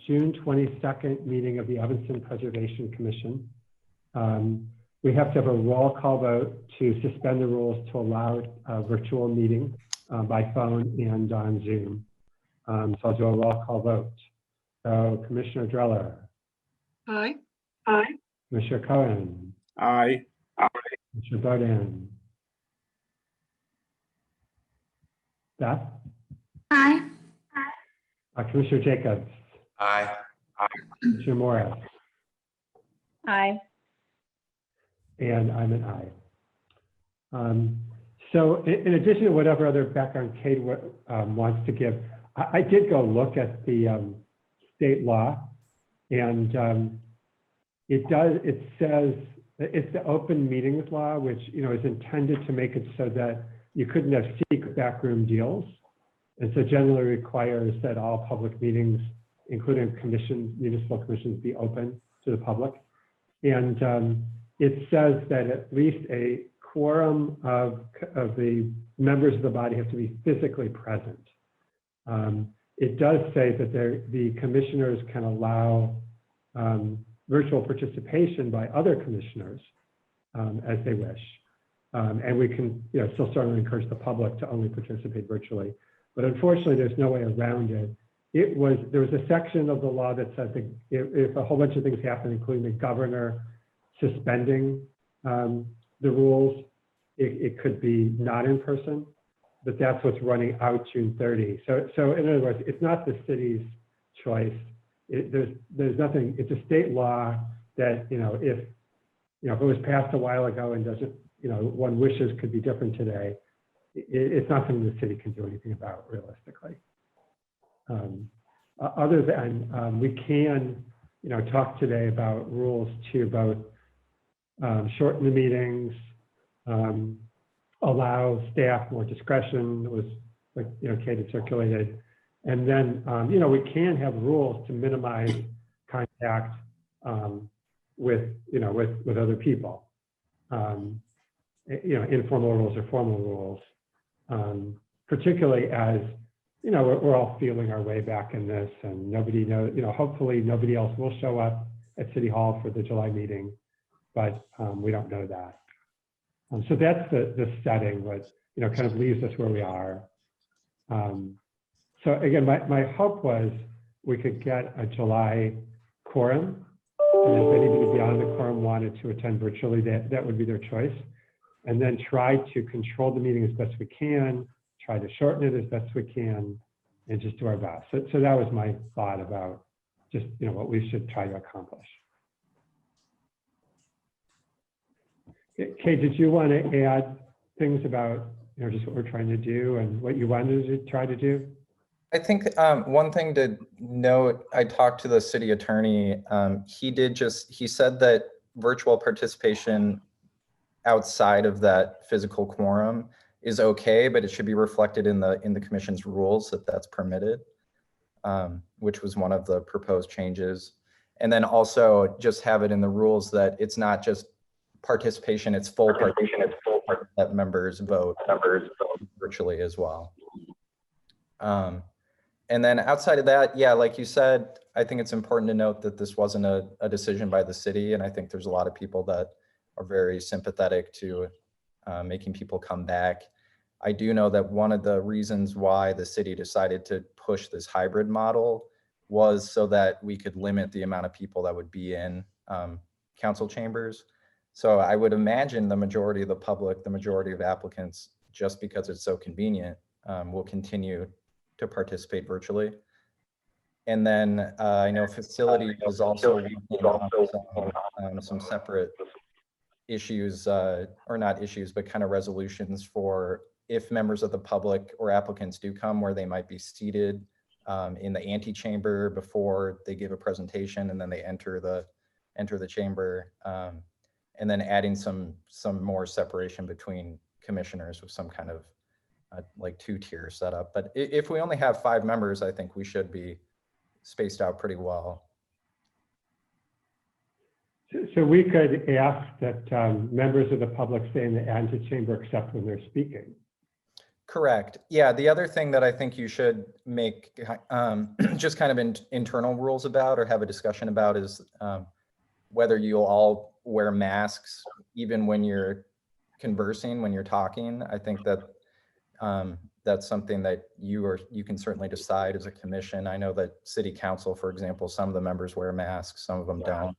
June 22nd meeting of the Evanston Preservation Commission. We have to have a roll call vote to suspend the rules to allow a virtual meeting by phone and on Zoom. So I'll do a roll call vote. So Commissioner Dreller. Aye. Aye. Commissioner Cohen. Aye. Commissioner Bodan. Beth. Aye. Commissioner Jacobs. Aye. Commissioner Morris. Aye. And I'm an aye. So in addition to whatever other background Kate wants to give, I did go look at the state law, and it says it's the open meetings law, which is intended to make it so that you couldn't have secret backroom deals, and so generally requires that all public meetings, including municipal commissions, be open to the public. And it says that at least a quorum of the members of the body have to be physically present. It does say that the commissioners can allow virtual participation by other commissioners as they wish. And we can still strongly encourage the public to only participate virtually. But unfortunately, there's no way around it. There was a section of the law that said that if a whole bunch of things happen, including the governor suspending the rules, it could be not in person, but that's what's running out June 30. So in other words, it's not the city's choice. There's nothing. It's a state law that if it was passed a while ago and doesn't one wishes could be different today, it's not something the city can do anything about realistically. Other than we can talk today about rules to both shorten the meetings, allow staff more discretion. It was like Kate had circulated, and then we can have rules to minimize contact with other people. Informal rules or formal rules, particularly as we're all feeling our way back in this, and nobody knows. Hopefully nobody else will show up at City Hall for the July meeting, but we don't know that. So that's the setting, what kind of leaves us where we are. So again, my hope was we could get a July quorum, and if anybody beyond the quorum wanted to attend virtually, that would be their choice. And then try to control the meeting as best we can, try to shorten it as best we can, and just do our best. So that was my thought about just what we should try to accomplish. Kate, did you want to add things about just what we're trying to do and what you wanted to try to do? I think one thing to note, I talked to the city attorney. He said that virtual participation outside of that physical quorum is okay, but it should be reflected in the commission's rules that that's permitted, which was one of the proposed changes. And then also just have it in the rules that it's not just participation, it's full participation, that members vote virtually as well. And then outside of that, yeah, like you said, I think it's important to note that this wasn't a decision by the city. And I think there's a lot of people that are very sympathetic to making people come back. I do know that one of the reasons why the city decided to push this hybrid model was so that we could limit the amount of people that would be in council chambers. So I would imagine the majority of the public, the majority of applicants, just because it's so convenient, will continue to participate virtually. And then I know facility is also some separate issues, or not issues, but kind of resolutions for if members of the public or applicants do come, where they might be seated in the antechamber before they give a presentation, and then they enter the chamber, and then adding some more separation between commissioners with some kind of like two-tier setup. But if we only have 5 members, I think we should be spaced out pretty well. So we could ask that members of the public stay in the antechamber except when they're speaking. Correct. Yeah, the other thing that I think you should make just kind of internal rules about or have a discussion about is whether you'll all wear masks even when you're conversing, when you're talking. I think that that's something that you can certainly decide as a commission. I know that city council, for example, some of the members wear masks, some of them don't.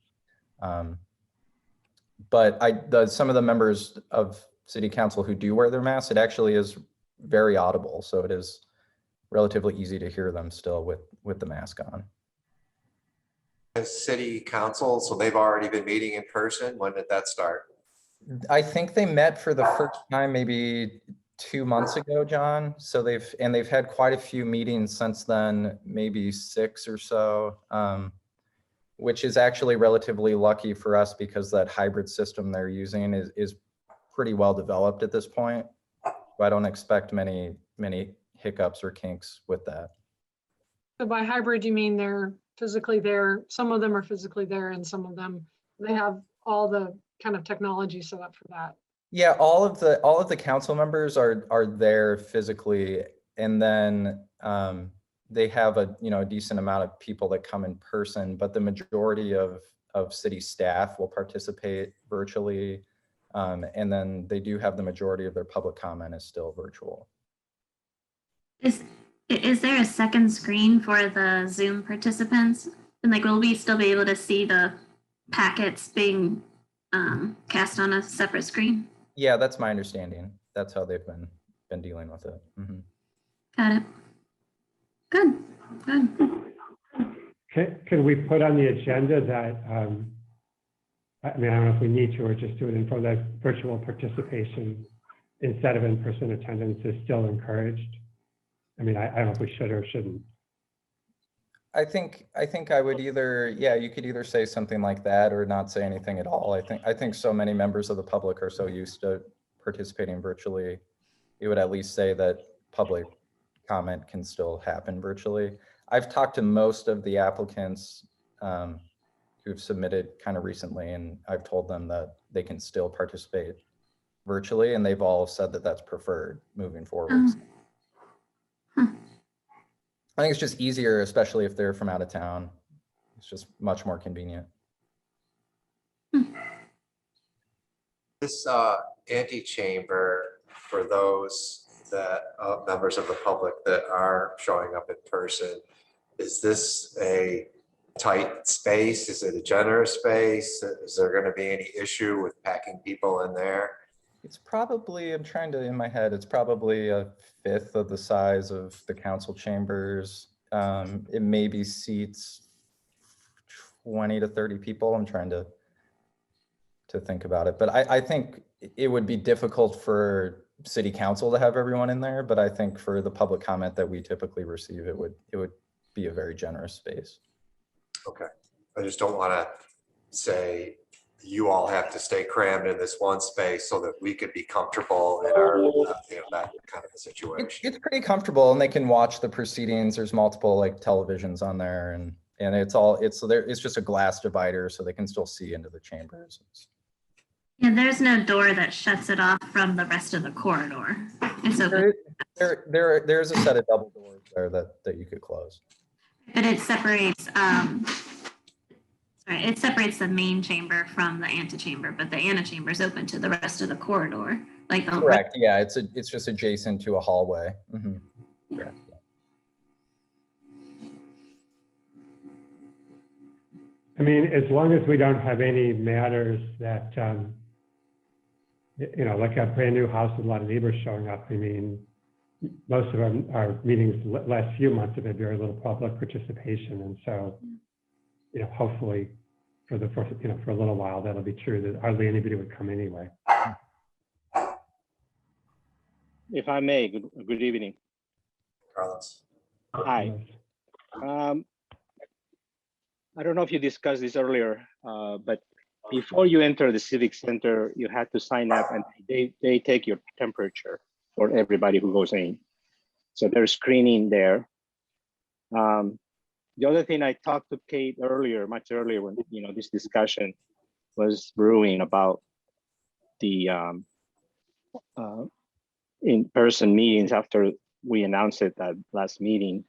But some of the members of city council who do wear their masks, it actually is very audible. So it is relatively easy to hear them still with the mask on. City council, so they've already been meeting in person. When did that start? I think they met for the first time maybe 2 months ago, John. So they've had quite a few meetings since then, maybe 6 or so, which is actually relatively lucky for us because that hybrid system they're using is pretty well developed at this point. So I don't expect many hiccups or kinks with that. So by hybrid, you mean they're physically there? Some of them are physically there and some of them, they have all the kind of technology set up for that. Yeah, all of the council members are there physically, and then they have a decent amount of people that come in person, but the majority of city staff will participate virtually, and then they do have the majority of their public comment is still virtual. Is there a second screen for the Zoom participants? And like, will we still be able to see the packets being cast on a separate screen? Yeah, that's my understanding. That's how they've been dealing with it. Mm-hmm. Got it. Good. Can we put on the agenda that, I mean, I don't know if we need to or just do it in front of that virtual participation instead of in-person attendance is still encouraged? I mean, I don't know if we should or shouldn't. I think I would either, yeah, you could either say something like that or not say anything at all. I think so many members of the public are so used to participating virtually, you would at least say that public comment can still happen virtually. I've talked to most of the applicants who've submitted kind of recently, and I've told them that they can still participate virtually, and they've all said that that's preferred moving forward. I think it's just easier, especially if they're from out of town. It's just much more convenient. This antechamber, for those that members of the public that are showing up in person, is this a tight space? Is it a generous space? Is there going to be any issue with packing people in there? It's probably, I'm trying to, in my head, it's probably 1/5 of the size of the council chambers. It maybe seats 20 to 30 people. I'm trying to think about it, but I think it would be difficult for city council to have everyone in there, but I think for the public comment that we typically receive, it would be a very generous space. Okay. I just don't want to say you all have to stay crammed in this one space so that we could be comfortable in our that kind of a situation. It's pretty comfortable, and they can watch the proceedings. There's multiple like televisions on there, and it's just a glass divider, so they can still see into the chambers. Yeah, there's no door that shuts it off from the rest of the corridor. It's open. There's a set of double doors there that you could close. But it separates it separates the main chamber from the antechamber, but the antechamber is open to the rest of the corridor. Like correct. Yeah, it's just adjacent to a hallway. Mm-hmm. Yeah. I mean, as long as we don't have any matters that, like a brand new house with a lot of neighbors showing up. I mean, most of our meetings last few months have had very little public participation. And so, hopefully for a little while, that'll be true, that hardly anybody would come anyway. If I may, good evening. Carlos. Hi. I don't know if you discussed this earlier, but before you enter the Civic Center, you had to sign up and they take your temperature for everybody who goes in. So there's screening there. The other thing I talked to Kate earlier, much earlier when this discussion was brewing about the in-person meetings after we announced it at last meeting.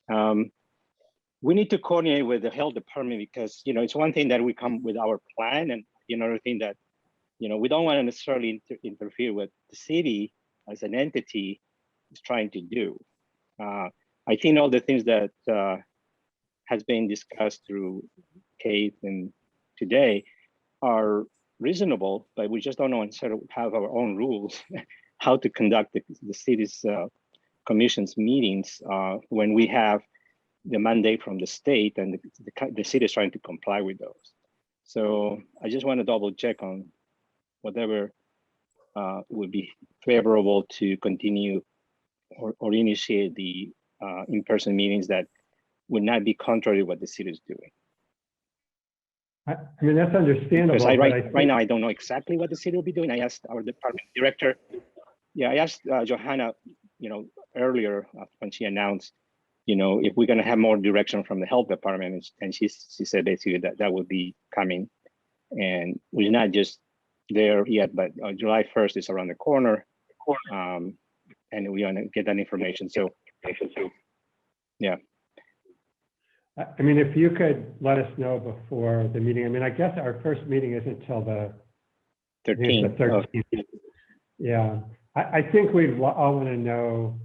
We need to coordinate with the health department because, it's one thing that we come with our plan, and another thing that, we don't want to necessarily interfere with the city as an entity is trying to do. I think all the things that has been discussed through Kate and today are reasonable, but we just don't know and sort of have our own rules how to conduct the city's commission's meetings when we have the mandate from the state and the city is trying to comply with those. So I just want to double check on whatever would be favorable to continue or initiate the in-person meetings that would not be contrary to what the city is doing. I mean, that's understandable. Because but right now, I don't know exactly what the city will be doing. I asked our department director. Yeah, I asked Johanna, earlier when she announced, if we're going to have more direction from the health department, and she said basically that would be coming, and we're not just there yet, but July 1st is around the corner, and we want to get that information. So, yeah. I mean, if you could let us know before the meeting. I mean, I guess our first meeting isn't until the 13th. 13th. Yeah, I think we'd all want to know,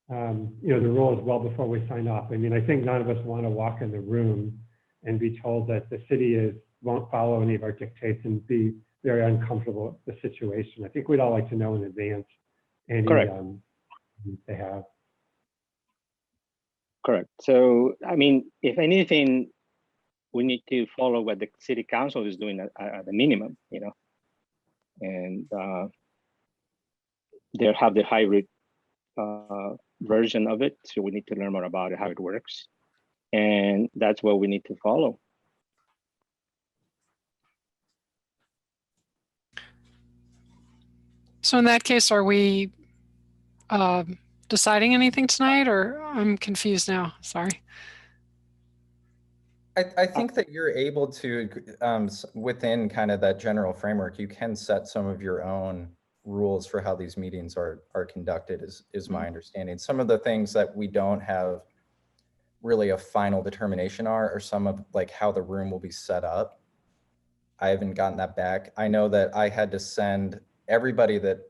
the rules well before we sign off. I mean, I think none of us want to walk in the room and be told that the city won't follow any of our dictates and be very uncomfortable with the situation. I think we'd all like to know in advance any they have. Correct. So, I mean, if anything, we need to follow what the city council is doing at the minimum, and they have the hybrid version of it. So we need to learn more about it, how it works. And that's what we need to follow. So in that case, are we deciding anything tonight, or I'm confused now? Sorry. I think that you're able to, within kind of that general framework, you can set some of your own rules for how these meetings are conducted, is my understanding. Some of the things that we don't have really a final determination are some of like how the room will be set up. I haven't gotten that back. I know that I had to send everybody that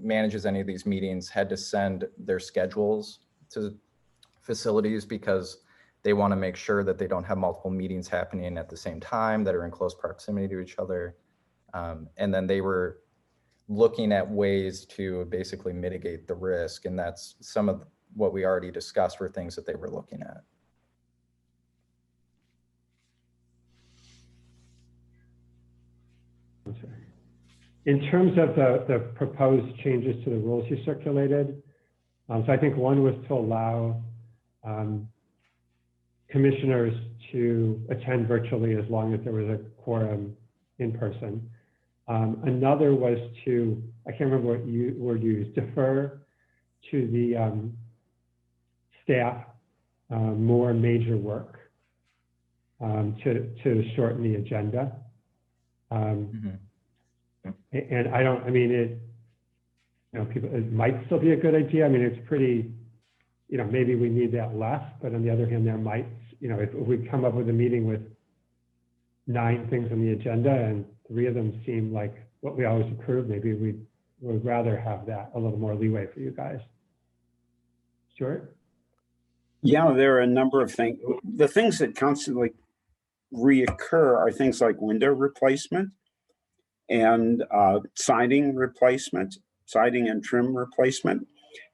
manages any of these meetings had to send their schedules to facilities because they want to make sure that they don't have multiple meetings happening at the same time that are in close proximity to each other. And then they were looking at ways to basically mitigate the risk. And that's some of what we already discussed were things that they were looking at. In terms of the proposed changes to the rules you circulated, so I think one was to allow commissioners to attend virtually as long as there was a quorum in person. Another was to, I can't remember what word you used, defer to the staff more major work to shorten the agenda. And it might still be a good idea. I mean, it's pretty, maybe we need that less, but on the other hand, there might, if we come up with a meeting with 9 things on the agenda and 3 of them seem like what we always approve, maybe we would rather have that a little more leeway for you guys. Stuart? Yeah, there are a number of things. The things that constantly reoccur are things like window replacement and siding replacement, siding and trim replacement.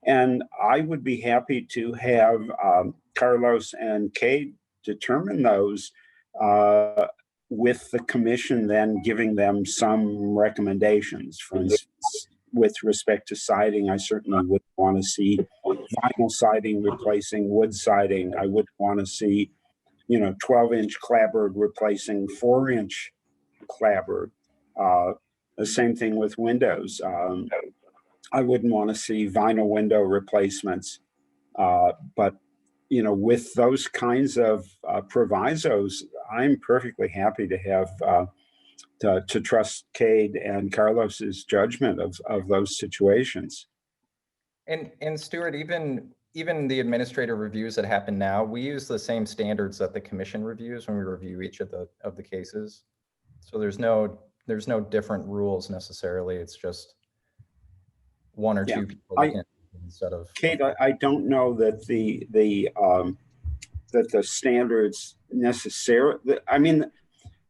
And I would be happy to have Carlos and Kate determine those with the commission then giving them some recommendations. For instance, with respect to siding, I certainly would want to see vinyl siding replacing wood siding. I would want to see, 12-inch clapboard replacing 4-inch clapboard. The same thing with windows. I wouldn't want to see vinyl window replacements, but with those kinds of provisos, I'm perfectly happy to have to trust Cade and Carlos's judgment of those situations. And Stuart, even the administrative reviews that happen now, we use the same standards that the commission reviews when we review each of the cases. So there's no different rules necessarily. It's just one or two people looking at it instead of. Cade, I don't know that that the standards necessarily. I mean,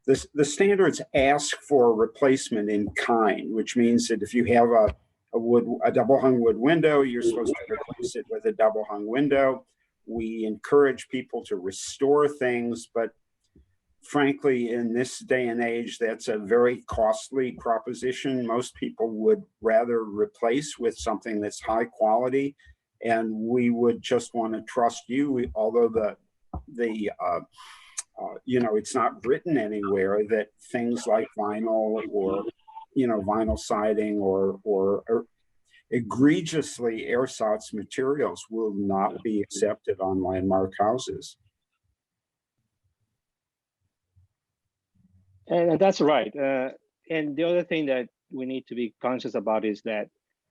the standards ask for replacement in kind, which means that if you have a double hung wood window, you're supposed to replace it with a double hung window. We encourage people to restore things, but frankly, in this day and age, that's a very costly proposition. Most people would rather replace with something that's high quality, and we would just want to trust you, although it's not written anywhere that things like vinyl or vinyl siding or egregiously ersatz materials will not be accepted on landmark houses. And that's right. And the other thing that we need to be conscious about is that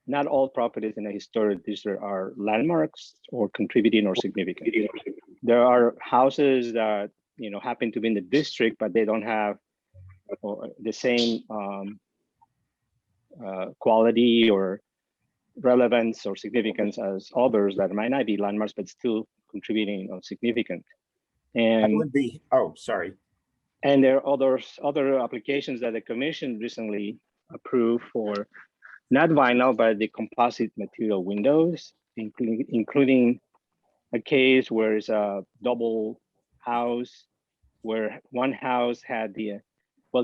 not all properties in a historic district are landmarks or contributing or significant. There are houses that happen to be in the district, but they don't have the same quality or relevance or significance as others that might not be landmarks, but still contributing or significant. And that would be, sorry. And there are other applications that the commission recently approved for not vinyl, but the composite material windows, including a case where it's a double house, where one house had the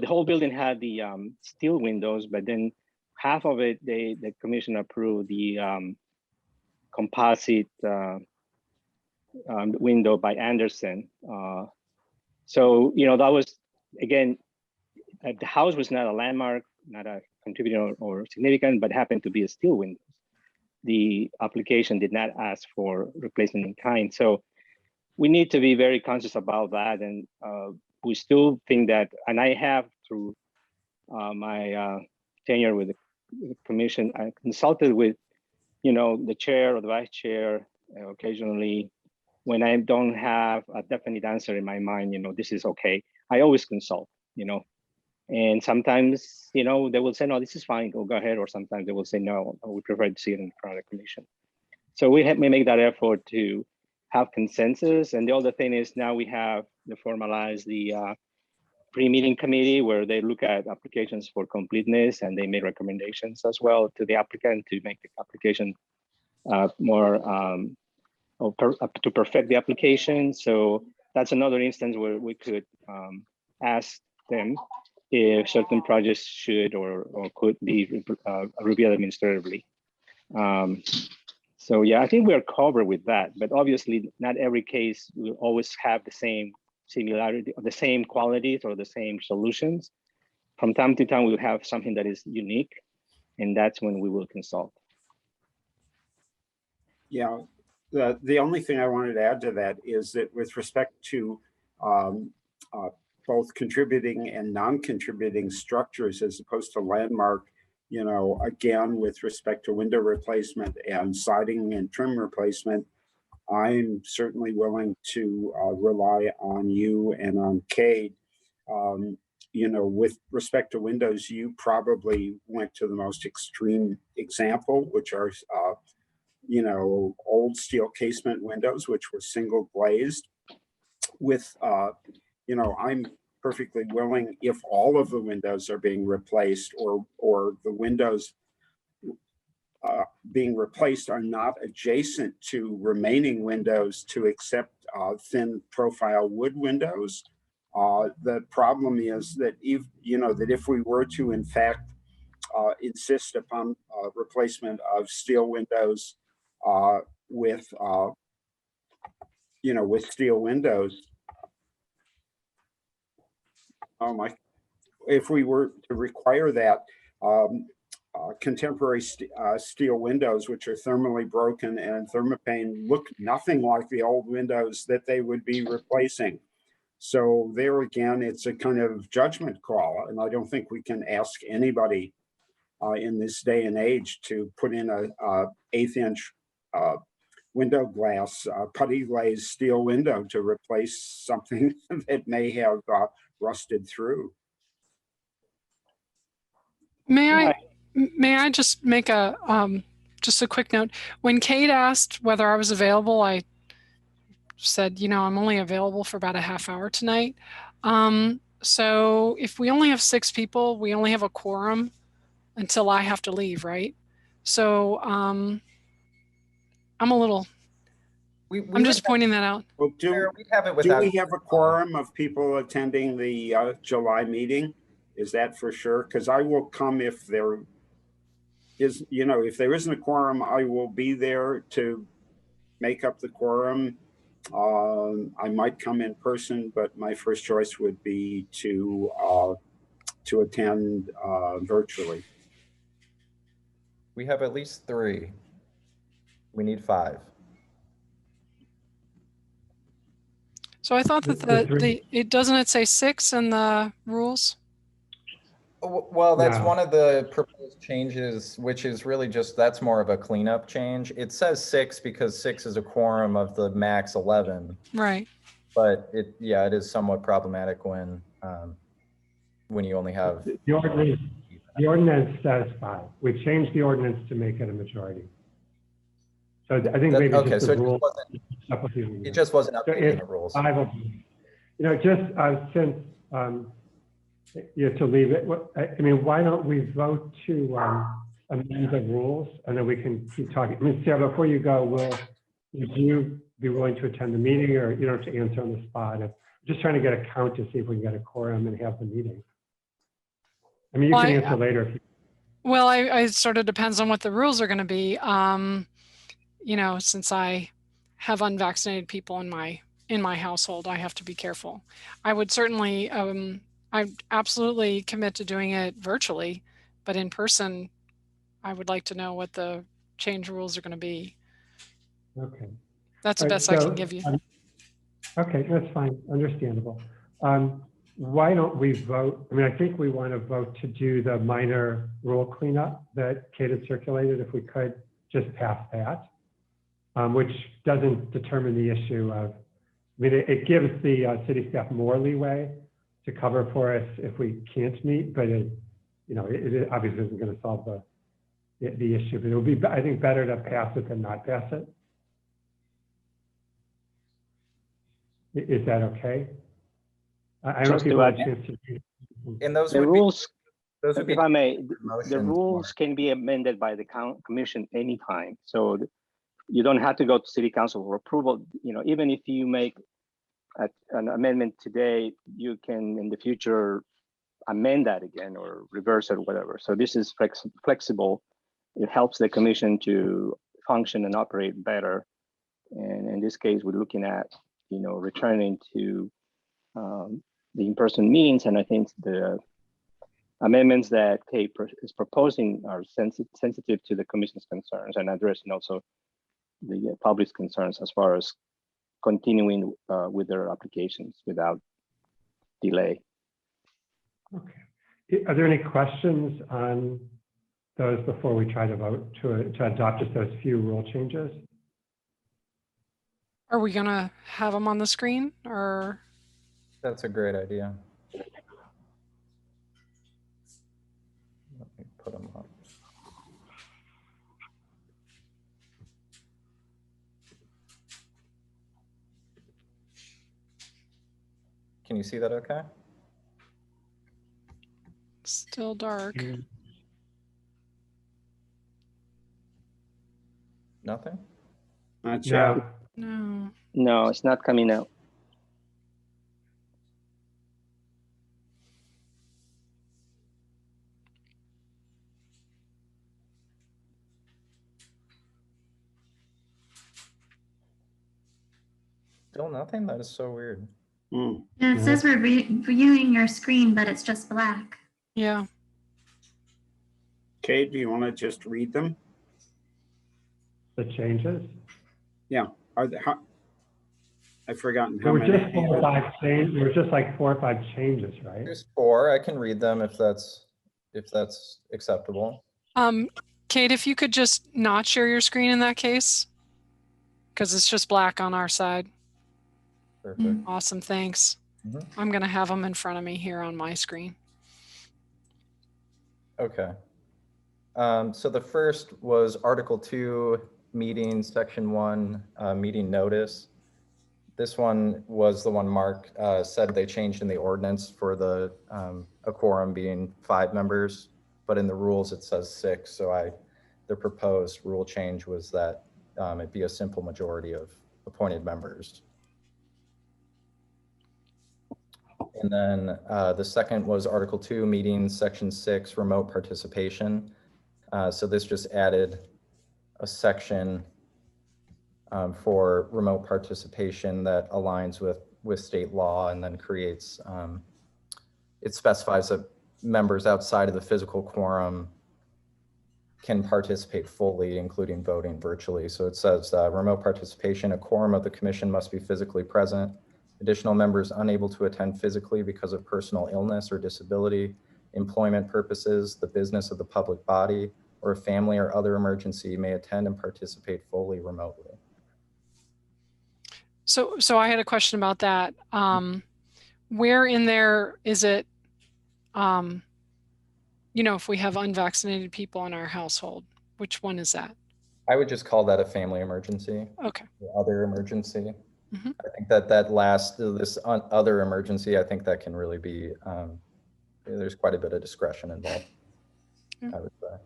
whole building had the steel windows, but then half of it, the commission approved the composite window by Anderson. So, that was, again, the house was not a landmark, not a contributor or significant, but happened to be a steel window. The application did not ask for replacement in kind. So we need to be very conscious about that. And we still think that, and I have through my tenure with the commission, I consulted with, the chair or the vice chair occasionally. When I don't have a definite answer in my mind, this is okay. I always consult, and sometimes, they will say, no, this is fine, go ahead. Or sometimes they will say, no, we prefer to see it in front of the commission. So we make that effort to have consensus. And the other thing is now we have to formalize the pre-meeting committee where they look at applications for completeness and they make recommendations as well to the applicant to make the application more to perfect the application. So that's another instance where we could ask them if certain projects should or could be reviewed administratively. So yeah, I think we are covered with that, but obviously not every case will always have the same similarity or the same qualities or the same solutions. From time to time, we'll have something that is unique, and that's when we will consult. Yeah. The only thing I wanted to add to that is that with respect to both contributing and non-contributing structures as opposed to landmark, again, with respect to window replacement and siding and trim replacement, I'm certainly willing to rely on you and on Cade. With respect to windows, you probably went to the most extreme example, which are old steel casement windows, which were single glazed with, I'm perfectly willing if all of the windows are being replaced or the windows being replaced are not adjacent to remaining windows to accept thin profile wood windows. The problem is that if we were to in fact insist upon replacement of steel windows with steel windows. If we were to require that, contemporary steel windows, which are thermally broken and thermopane, look nothing like the old windows that they would be replacing. So there again, it's a kind of judgment call, and I don't think we can ask anybody in this day and age to put in a 1/8" window glass, putty glazed steel window to replace something that may have rusted through. May I just make just a quick note? When Kate asked whether I was available, I said, I'm only available for about a half hour tonight. So if we only have 6 people, we only have a quorum until I have to leave, right? So I'm a little, I'm just pointing that out. Well, we'd have it do without. we have a quorum of people attending the July meeting? Is that for sure? Because I will come if there is, if there isn't a quorum, I will be there to make up the quorum. I might come in person, but my first choice would be to attend virtually. We have at least 3. We need 5. So I thought that it doesn't say 6 in the rules? Well, that's No. one of the proposed changes, which is really that's more of a cleanup change. It says 6 because 6 is a quorum of the max 11. Right. But it is somewhat problematic when you only have. The ordinance says 5. We changed the ordinance to make it a majority. So I think maybe okay, just so the rule. it just wasn't updating So the rules. 5 of them. Since you have to leave it, I mean, why don't we vote to amend the rules and then we can keep talking. I mean, Sarah, before you go, would you be willing to attend the meeting, or you don't have to answer on the spot? I'm just trying to get a count to see if we can get a quorum and have the meeting. I mean, you can answer later if you. Well, I sort of depends on what the rules are going to be. Since I have unvaccinated people in my household, I have to be careful. I would certainly, I absolutely commit to doing it virtually, but in person, I would like to know what the change rules are going to be. Okay. That's the best I can give you. Okay, that's fine, understandable. Why don't we vote? I mean, I think we want to vote to do the minor rule cleanup that Kate had circulated, if we could just pass that, which doesn't determine the issue of, I mean, it gives the city staff more leeway to cover for us if we can't meet, but it obviously isn't going to solve the issue. But it would be, I think, better to pass it than not pass it. Is that okay? I don't know if people have a chance to. And those The rules, those would be if I may, the motions. rules can be amended by the commission anytime. So you don't have to go to city council for approval. Even if you make an amendment today, you can in the future amend that again or reverse it or whatever. So this is flexible. It helps the commission to function and operate better. And in this case, we're looking at, returning to the in-person meetings. And I think the amendments that Kate is proposing are sensitive to the commission's concerns and addressing also the public's concerns as far as continuing with their applications without delay. Okay. Are there any questions on those before we try to vote to adopt just those few rule changes? Are we going to have them on the screen, or? That's a great idea. Let me put them up. Can you see that okay? Still dark. Nothing? Not yet. No. No, it's not coming out. Still nothing? That is so weird. Yeah, it says we're viewing your screen, but it's just black. Yeah. Kate, do you want to just read them? The changes? Yeah. I've forgotten There how were many. just 4 or 5 changes, there were just like 4 or 5 changes, right? There's 4. I can read them if that's acceptable. Kate, if you could just not share your screen in that case, because it's just black on our side. Perfect. Awesome, thanks. Mhm. I'm gonna have them in front of me here on my screen. Okay. So the first was Article 2, meeting, Section 1, meeting notice. This one was the one Mark said they changed in the ordinance for the a quorum being 5 members, but in the rules it says 6. So the proposed rule change was that it be a simple majority of appointed members. And then the second was Article 2, meetings, Section 6, remote participation. So this just added a section for remote participation that aligns with state law, and then creates, it specifies that members outside of the physical quorum can participate fully, including voting virtually. So it says remote participation, a quorum of the commission must be physically present. Additional members unable to attend physically because of personal illness or disability, employment purposes, the business of the public body, or a family or other emergency may attend and participate fully remotely. So I had a question about that. Where in there is it, if we have unvaccinated people in our household, which one is that? I would just call that a family emergency. Okay. Or other emergency. Mhm. I think this other emergency, I think that can really be, there's quite a bit of discretion involved, I would say.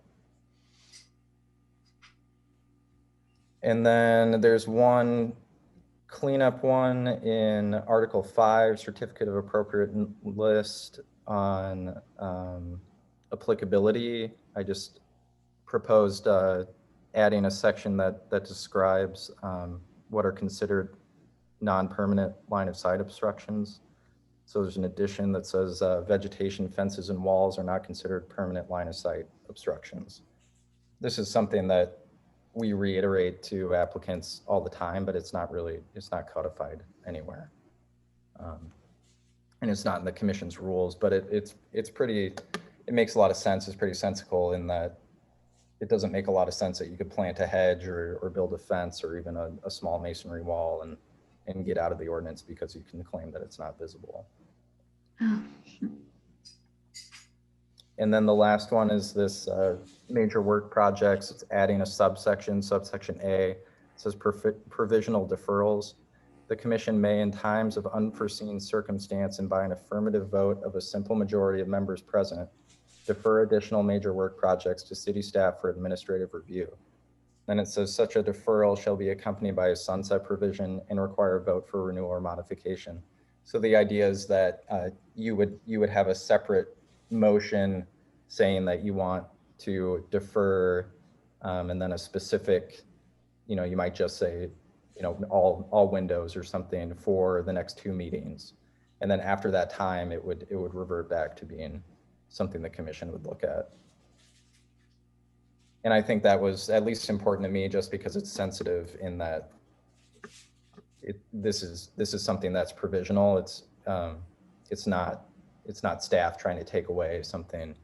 And then there's one cleanup one in Article 5, Certificate of Appropriate List on applicability. I just proposed adding a section that describes what are considered non-permanent line of sight obstructions. So there's an addition that says vegetation, fences, and walls are not considered permanent line of sight obstructions. This is something that we reiterate to applicants all the time, but it's not codified anywhere. And it's not in the commission's rules, but it makes a lot of sense. It's pretty sensical in that it doesn't make a lot of sense that you could plant a hedge or build a fence or even a small masonry wall and get out of the ordinance because you can claim that it's not visible. Oh. And then the last one is this major work projects. It's adding a subsection A. It says provisional deferrals. The commission may, in times of unforeseen circumstance and by an affirmative vote of a simple majority of members present, defer additional major work projects to city staff for administrative review. Then it says such a deferral shall be accompanied by a sunset provision and require a vote for renewal or modification. So the idea is that you would have a separate motion saying that you want to defer, and then a specific, you might just say, all windows or something for the next 2 meetings. And then after that time, it would revert back to being something the commission would look at. And I think that was at least important to me just because it's sensitive in that this is something that's provisional. It's not staff trying to take away something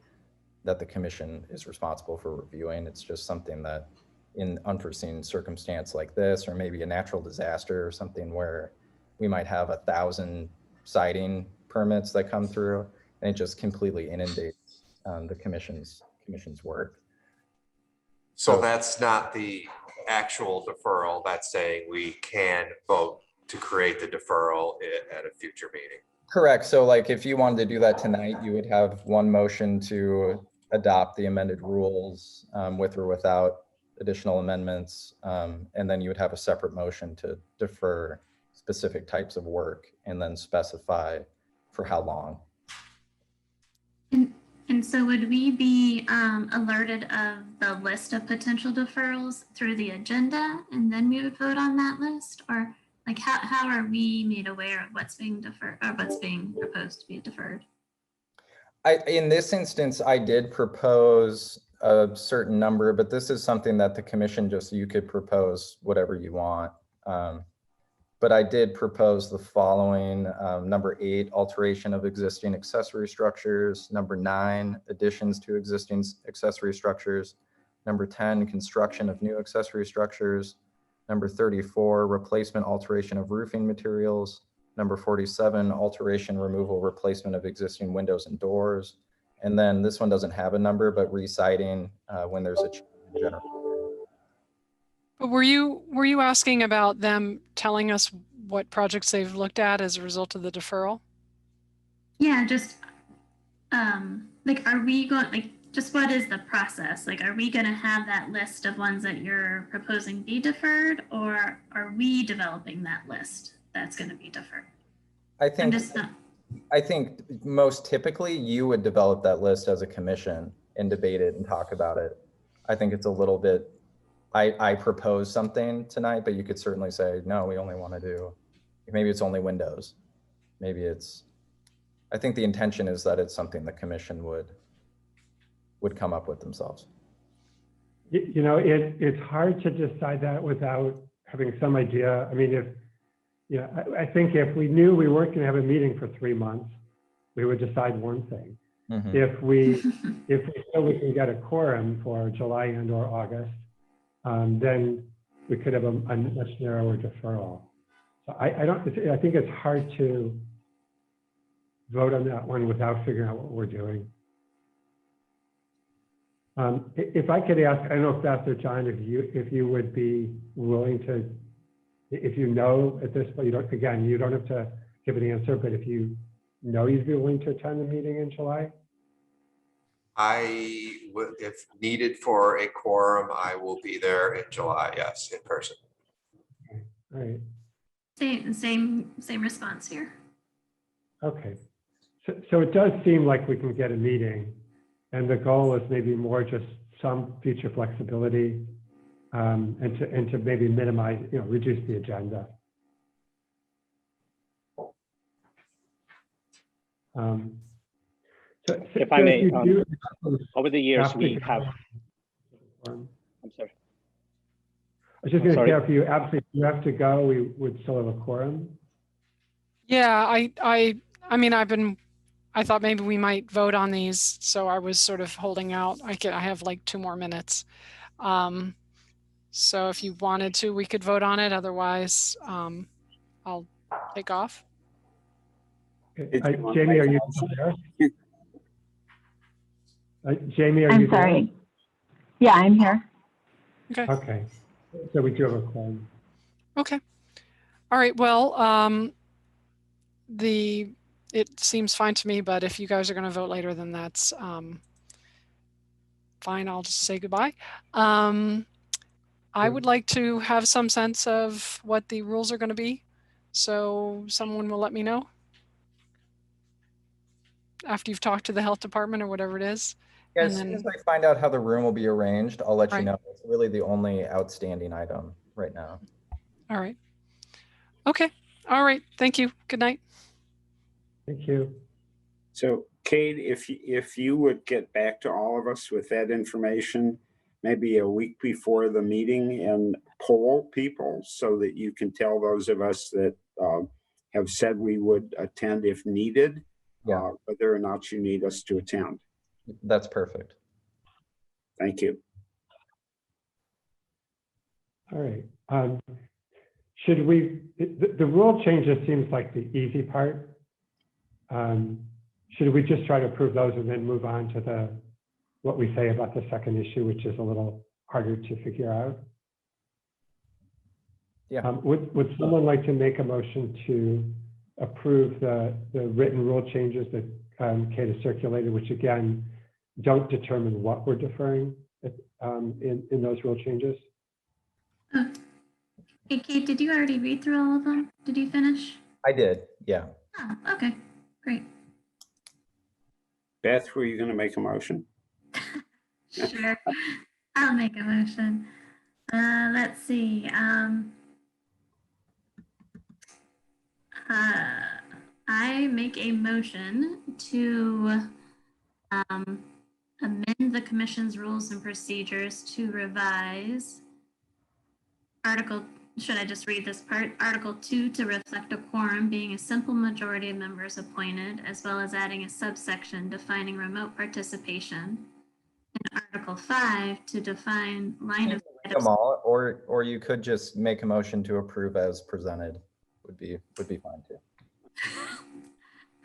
that the commission is responsible for reviewing. It's just something that in unforeseen circumstance like this, or maybe a natural disaster or something where we might have 1,000 siding permits that come through and it just completely inundates the commission's work. So that's not the actual deferral. That's saying we can vote to create the deferral at a future meeting. Correct. So like if you wanted to do that tonight, you would have one motion to adopt the amended rules with or without additional amendments. And then you would have a separate motion to defer specific types of work and then specify for how long. And so would we be alerted of the list of potential deferrals through the agenda and then we would vote on that list? Or like how are we made aware of what's being deferred or what's being proposed to be deferred? In this instance, I did propose a certain number, but this is something that the commission you could propose whatever you want. but I did propose the following: number 8, alteration of existing accessory structures; number 9, additions to existing accessory structures; number 10, construction of new accessory structures; number 34, replacement, alteration of roofing materials; number 47, alteration, removal, replacement of existing windows and doors. And then this one doesn't have a number, but reciting when there's a change in general. But were you asking about them telling us what projects they've looked at as a result of the deferral? Yeah, just like, are we going, like, just what is the process? Like, are we going to have that list of ones that you're proposing be deferred, or are we developing that list that's going to be deferred? I think most typically you would develop that list as a commission and debate it and talk about it. I think it's a little bit, I propose something tonight, but you could certainly say, no, we only want to do, maybe it's only windows. Maybe it's, I think the intention is that it's something the commission would come up with themselves. You know, it's hard to decide that without having some idea. I mean, I think if we knew we weren't going to have a meeting for 3 months, we would decide one thing. Mm-hmm. If we feel we can get a quorum for July and or August, then we could have a much narrower deferral. So I think it's hard to vote on that one without figuring out what we're doing. If I could ask, I don't know if Beth or John, if you would be willing to, if you know at this point, you don't have to give an answer, but if you know you'd be willing to attend the meeting in July? I would, if needed for a quorum, I will be there in July, yes, in person. Okay. All right. Same response here. Okay. So it does seem like we can get a meeting, and the goal is maybe more just some future flexibility, and to maybe minimize, reduce the agenda. If I may, you over the years we have. I'm sorry. I was just going to say, if you have to go, we would still have a quorum. Yeah, I mean, I thought maybe we might vote on these, so I was sort of holding out. I have like 2 more minutes. So if you wanted to, we could vote on it. Otherwise, I'll take off. Jamie, are you there? Jamie, are you there? I'm sorry. Yeah, I'm here. Okay. Okay. So we do have a quorum. Okay. All right. Well, it seems fine to me, but if you guys are going to vote later, then that's fine. I'll just say goodbye. I would like to have some sense of what the rules are going to be, so someone will let me know after you've talked to the health department or whatever it is. Yeah, as soon as I find out how the room will be arranged, I'll let you know. It's really the only outstanding item right now. All right. Okay. All right. Thank you. Good night. Thank you. So, Kate, if you would get back to all of us with that information, maybe a week before the meeting, and poll people so that you can tell those of us that have said we would attend if needed, whether or not you need us to attend. That's perfect. Thank you. All right. Should we, the rule changes seems like the easy part. Should we just try to approve those and then move on to what we say about the second issue, which is a little harder to figure out? Yeah. Would someone like to make a motion to approve the written rule changes that Kate has circulated, which again, don't determine what we're deferring in those rule changes? Hey, Kate, did you already read through all of them? Did you finish? I did, yeah. Oh, okay, great. Beth, were you going to make a motion? Sure, I'll make a motion. Let's see. I make a motion to amend the commission's rules and procedures to revise Article should I just read this part? Article 2, to reflect a quorum being a simple majority of members appointed, as well as adding a subsection defining remote participation. And Article 5, to define line of sight Them all, or you could just make a motion to approve as presented. Would be fine too.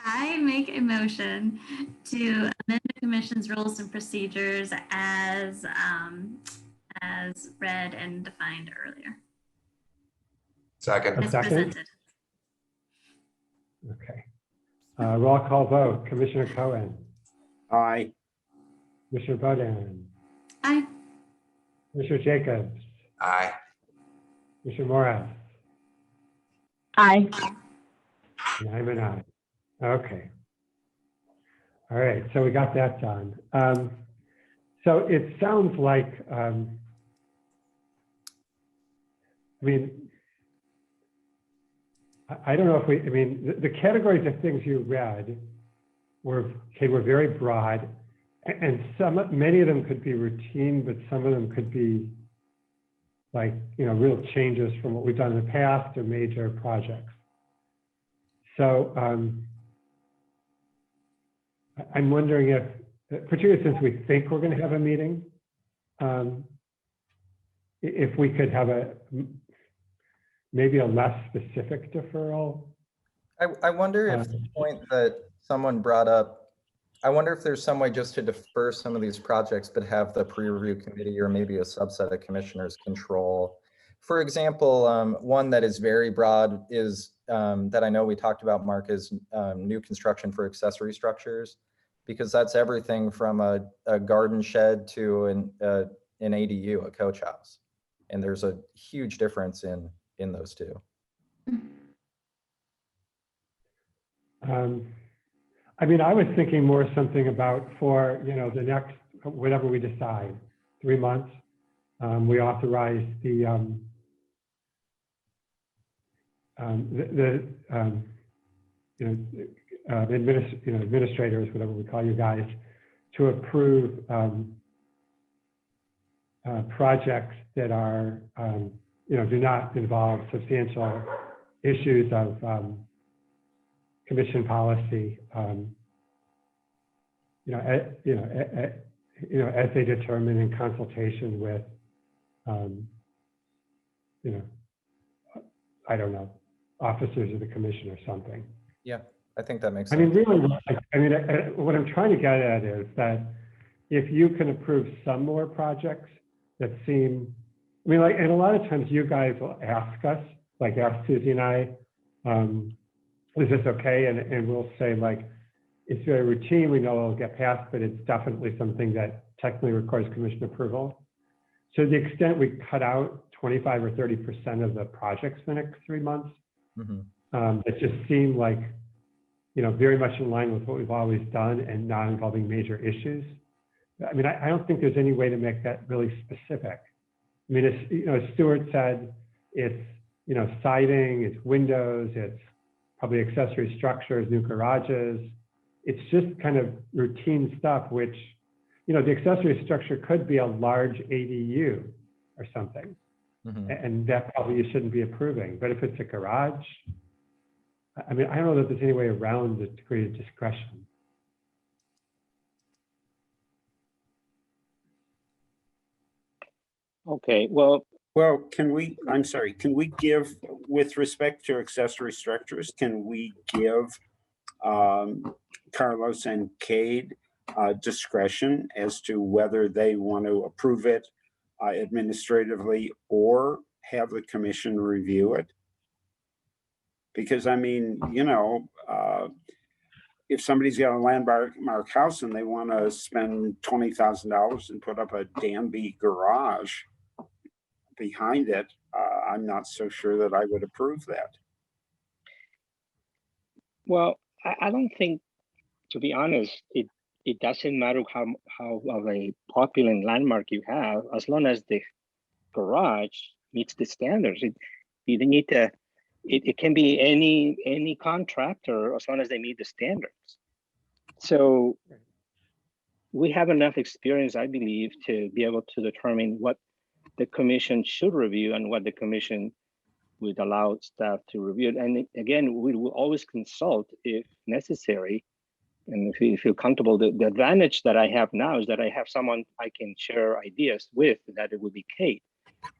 I make a motion to amend the commission's rules and procedures as read and defined earlier, Second. as second? presented. Okay. Roll call vote. Commissioner Cohen, Aye. Commissioner Bodan, Aye. Commissioner Jacobs, Aye. Commissioner Morris, Aye. and I'm an aye. Okay. All right, so we got that done. So it sounds like, I mean, I don't know if we, I mean, the categories of things you read were very broad, and many of them could be routine, but some of them could be like, real changes from what we've done in the past or major projects. So I'm wondering if, particularly since we think we're going to have a meeting, if we could have maybe a less specific deferral. I wonder if the point that someone brought up, I wonder if there's some way just to defer some of these projects, but have the pre-review committee or maybe a subset of commissioners control. For example, one that is very broad is that I know we talked about, Mark, is new construction for accessory structures, because that's everything from a garden shed to an ADU, a coach house. And there's a huge difference in those two. I mean, I was thinking more something about for, the next, whatever we decide, 3 months, we authorize the administrators, whatever we call you guys, to approve projects that are, do not involve substantial issues of commission policy, as they determine in consultation with, I don't know, officers of the commission or something. Yeah, I think that makes I sense. mean, really, what I'm trying to get at is that if you can approve some more projects that seem, and a lot of times you guys will ask us, like ask Susie and I, is this okay? And we'll say, like, it's very routine, we know it'll get passed, but it's definitely something that technically requires commission approval. So to the extent we cut out 25 or 30% of the projects the next 3 months, it just seemed like, very much in line with what we've always done and not involving major issues. I mean, I don't think there's any way to make that really specific. I mean, it's, as Stuart said, it's, siding, it's windows, it's probably accessory structures, new garages. It's just kind of routine stuff, which, the accessory structure could be a large ADU or something. And that probably you shouldn't be approving. But if it's a garage, I mean, I don't know that there's any way around the degree of discretion. Okay, well, can we give, with respect to accessory structures, can we give Carlos and Cade discretion as to whether they want to approve it administratively or have the commission review it? Because I mean, if somebody's got a landmark house and they want to spend $20,000 and put up a Danby garage behind it, I'm not so sure that I would approve that. well, I don't think, to be honest, it doesn't matter how of a popular landmark you have, as long as the garage meets the standards. You need to. It can be any contractor as long as they meet the standards. So we have enough experience, I believe, to be able to determine what the commission should review and what the commission would allow staff to review it. And again, we will always consult if necessary. And if you feel comfortable, the advantage that I have now is that I have someone I can share ideas with, that it would be Kate.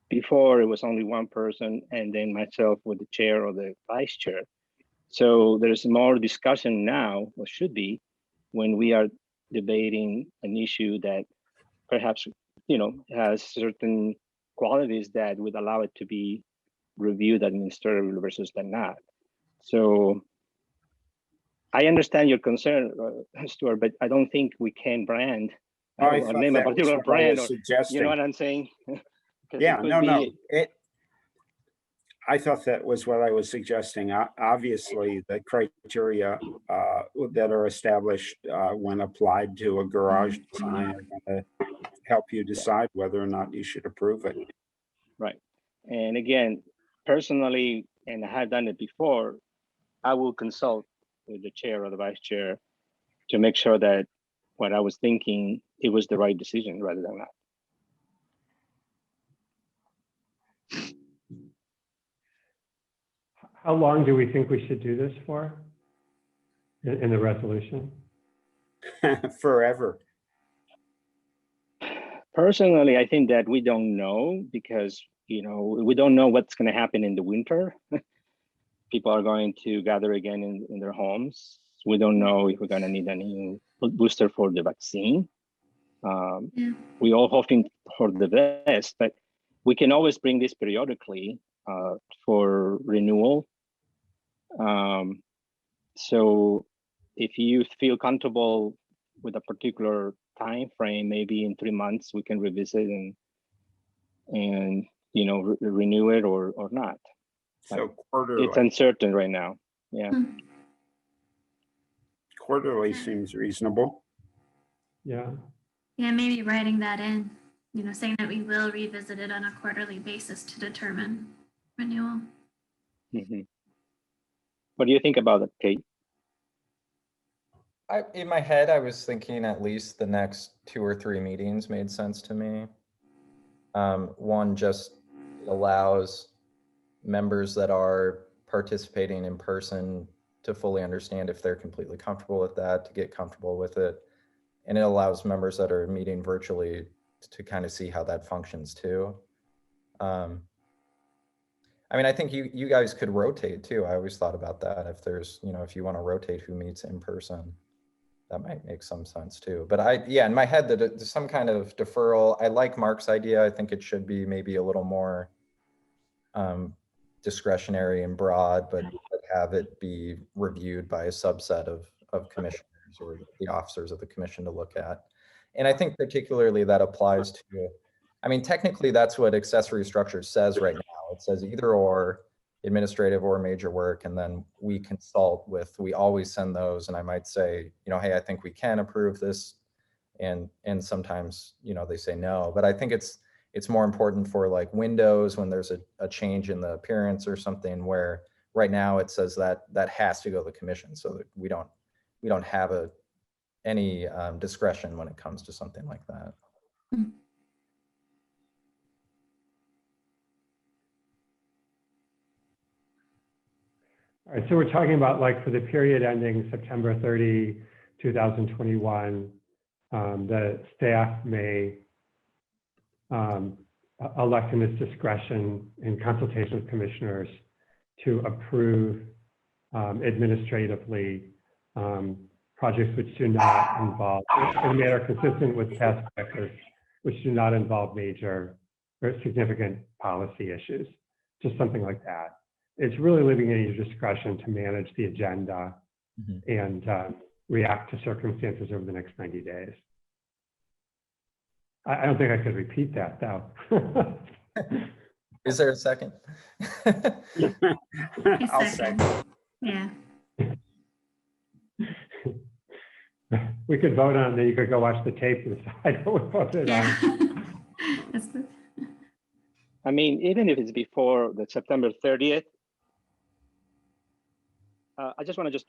Before it was only one person and then myself with the chair or the vice chair. So there's more discussion now, or should be, when we are debating an issue that perhaps, has certain qualities that would allow it to be reviewed administratively versus than not. So I understand your concern, Stuart, but I don't think we can brand or name a particular brand, or you know what I'm saying? Yeah, no. I thought that was what I was suggesting. Obviously, the criteria that are established when applied to a garage design are going to help you decide whether or not you should approve it. Right. And again, personally, and I have done it before, I will consult with the chair or the vice chair to make sure that what I was thinking, it was the right decision rather than not. How long do we think we should do this for in the resolution? Forever. Personally, I think that we don't know because, we don't know what's going to happen in the winter. People are going to gather again in their homes. We don't know if we're going to need a new booster for the vaccine. We're all hoping for the best, but we can always bring this periodically for renewal. So if you feel comfortable with a particular time frame, maybe in 3 months we can revisit and renew it or not. So quarterly. It's uncertain right now. Yeah. Quarterly seems reasonable. Yeah. Yeah, maybe writing that in, saying that we will revisit it on a quarterly basis to determine renewal. Mm-hmm. What do you think about it, Kate? In my head, I was thinking at least the next 2 or 3 meetings made sense to me. One just allows members that are participating in person to fully understand if they're completely comfortable with that, to get comfortable with it. And it allows members that are meeting virtually to kind of see how that functions too. I think you guys could rotate too. I always thought about that. If there's, if you want to rotate who meets in person, that might make some sense too. But in my head, that some kind of deferral. I like Mark's idea. I think it should be maybe a little more discretionary and broad, but have it be reviewed by a subset of commissioners or the officers of the commission to look at. And I think particularly that applies to, technically that's what accessory structure says right now. It says either or, administrative or major work, and then we consult with, we always send those, and I might say, hey, I think we can approve this, and sometimes, they say no. But I think it's more important for like windows when there's a change in the appearance or something, where right now it says that has to go to the commission, so that we don't have any discretion when it comes to something like that. All right, so we're talking about like for the period ending September 30, 2021, the staff may elect in its discretion in consultation with commissioners to approve administratively projects which do not involve, in a manner consistent with past practice, which do not involve major or significant policy issues, just something like that. It's really leaving it at your discretion to manage the agenda and react to circumstances over the next 90 days. I don't think I could repeat that though. Is there a second? I'll second. Yeah. We could vote on it, then you could go watch the tape and decide what we voted on. Even if it's before the September 30th, I just want to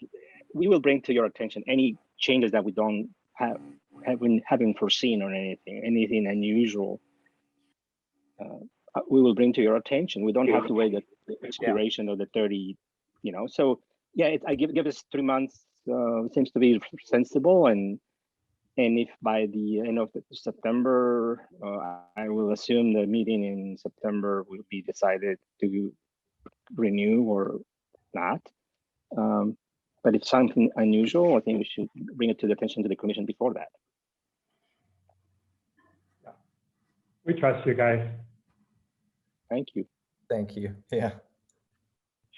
we will bring to your attention any changes that we don't haven't foreseen or anything unusual. we will bring to your attention. We don't have to wait the expiration of the 30, so yeah, I give us 3 months, seems to be sensible. And if by the end of September, I will assume the meeting in September will be decided to renew or not. But if something unusual, I think we should bring it to the attention to the commission before that. We trust you guys. Thank you. Thank you. Yeah.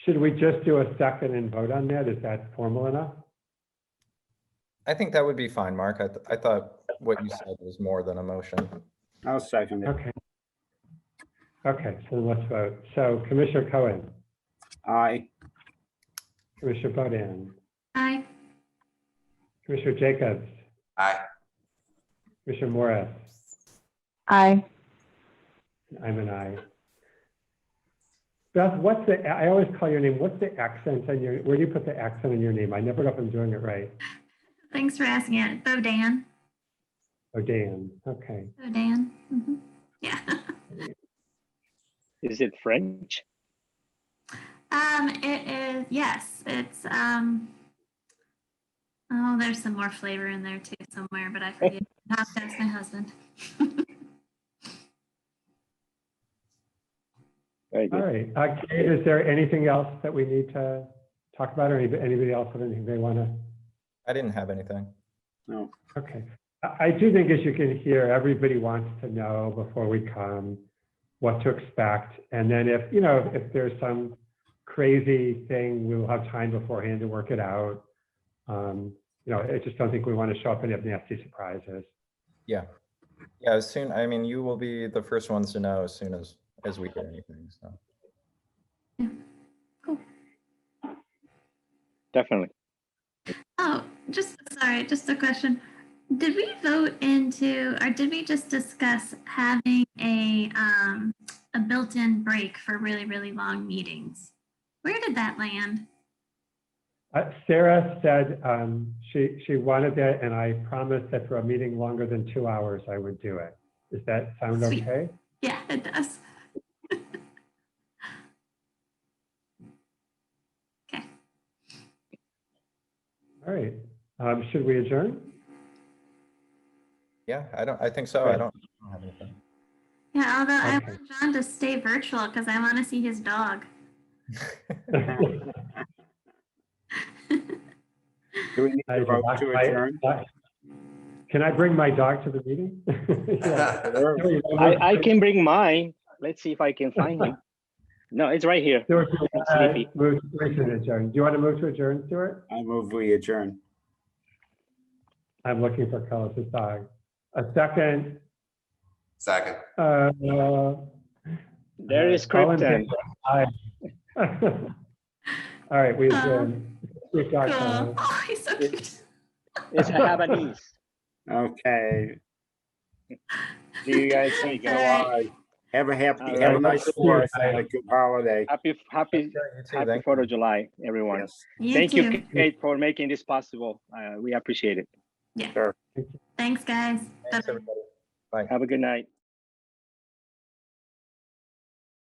Should we just do a second and vote on that? Is that formal enough? I think that would be fine, Mark. I thought what you said was more than a motion. I'll second it. Okay. Okay, so let's vote. So Commissioner Cohen, Aye. Commissioner Bodan, Aye. Commissioner Jacobs, Aye. Commissioner Morris, Aye. I'm an aye. Beth, what's the, I always call your name, what's the accent on your, where do you put the accent on your name? I never know if I'm doing it right. Thanks for asking it. Bodan. Oh, Dan, okay. Bodan. Mm-hmm. Yeah. Is it French? It is, yes, it's, oh, there's some more flavor in there too somewhere, but I forget. I'll have to ask my husband. Very All good. right, Kate, is there anything else that we need to talk about, or anybody else have anything they want to? I didn't have anything. No. Okay. I do think, as you can hear, everybody wants to know before we come what to expect. And then if, if there's some crazy thing, we will have time beforehand to work it out. I just don't think we want to show up and have nasty surprises. Yeah. Yeah, as soon, I mean, you will be the first ones to know as soon as we hear anything, so. Yeah. Cool. Definitely. Oh, just a question. Did we vote into, or did we just discuss having a built-in break for really, really long meetings? Where did that land? Sarah said she wanted that, and I promised that for a meeting longer than 2 hours, I would do it. Does that sound Sweet. okay? Yeah, it does. Okay. All right. Should we adjourn? Yeah, I think so. Great. I don't have anything. Yeah, although I Okay. want John to stay virtual because I want to see his dog. Do we need to vote to adjourn? Can I bring my dog to the meeting? Yeah. I can bring mine. Let's see if I can find him. No, it's right here. Stuart, Sleepy. move to adjourn. Do you want to move to adjourn, Stuart? I move we adjourn. I'm looking for Carlos's dog. A second. Second. There is all in Krypton. favor? Aye. All right, we adjourn. Sweet dog, Cool. Carlos. Oh, he's so cute. It's a Habanese. Okay. See you guys soon. Get All right. alive. Have a happy, All have a right. nice Fourth and a good holiday. Happy Yeah, you too, happy thank 4th you. of July, everyone. Yes. Thank too. you, Kate, for making this possible. We appreciate it. Yeah. Sure. Thanks, guys. Thanks, Bye-bye. everybody. Bye. Have a good night.